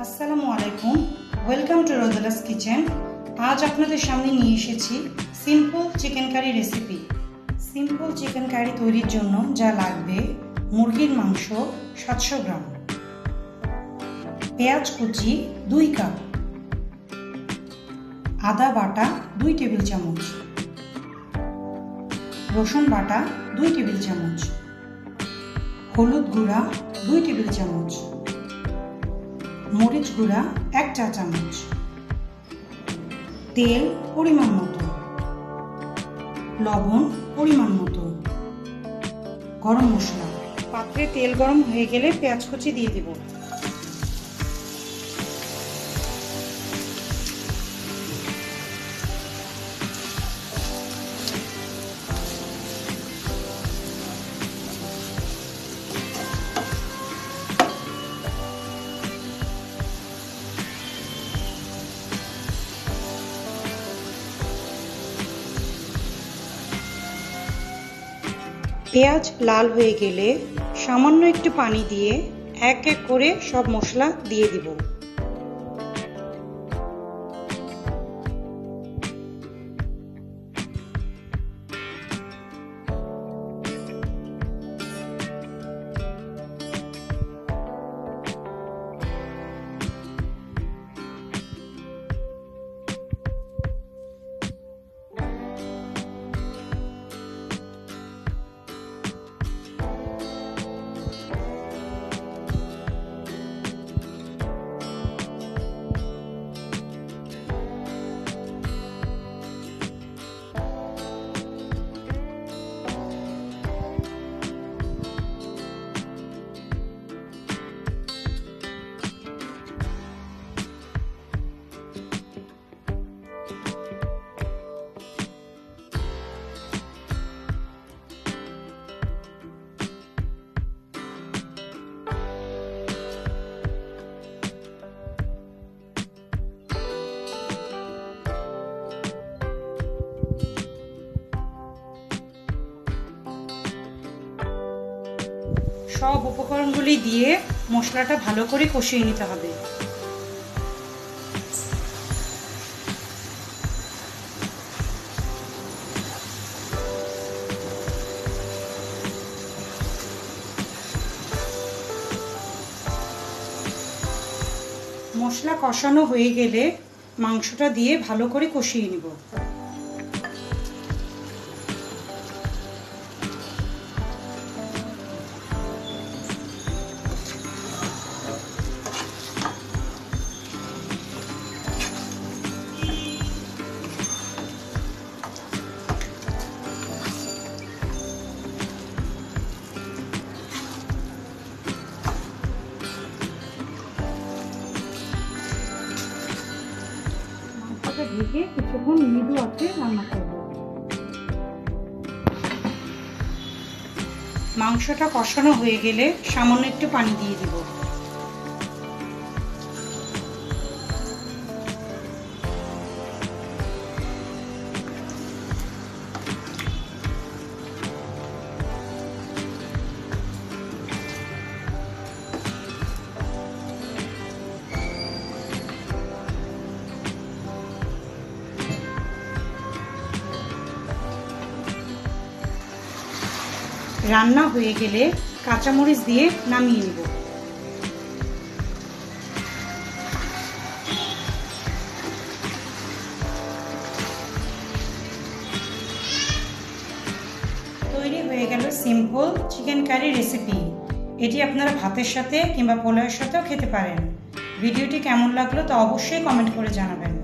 আসসালামু আলাইকুম, welcome to রোদেলাস kitchen. আজ আপনাদের সামনে নিয়ে এসেছি simple chicken curry recipe. Simple chicken curry তৈরির জন্য যা লাগবে: মুরগির মাংস 700 গ্রাম, পেঁয়াজ কুচি 2 কাপ, আদা বাটা 2 টেবিল চামচ, রসুন বাটা 2 টেবিল চামচ, হলুদ গুঁড়া 2 টেবিল চামচ, মরিচ গুঁড়া 1 চা চামচ, তেল পরিমাণ মতো, লবণ পরিমাণ মতো, গরম মশলা। পাত্রে তেল গরম হয়ে গেলে পেঁয়াজ কুচি দিয়ে দেব। পেঁয়াজ লাল হয়ে গেলে সামান্য একটু পানি দিয়ে এক এক করে সব মশলা দিয়ে দিব। সব উপকরণগুলি দিয়ে মশলাটা ভালো করে কষিয়ে নিতে হবে। মশলা কষানো হয়ে গেলে মাংসটা দিয়ে ভালো করে কষিয়ে নিব। ঢেকে কিছুক্ষণ মৃদু আঁচে রান্না করব। মাংসটা কষানো হয়ে গেলে সামান্য একটু পানি দিয়ে দিব। রান্না হয়ে গেলে কাঁচামরিচ দিয়ে নামিয়ে নেব। তৈরি হয়ে গেল সিম্পল চিকেন কারি রেসিপি। এটি আপনারা ভাতের সাথে কিংবা পোলাওয়ের সাথেও খেতে পারেন। ভিডিওটি কেমন লাগলো তা অবশ্যই কমেন্ট করে জানাবেন।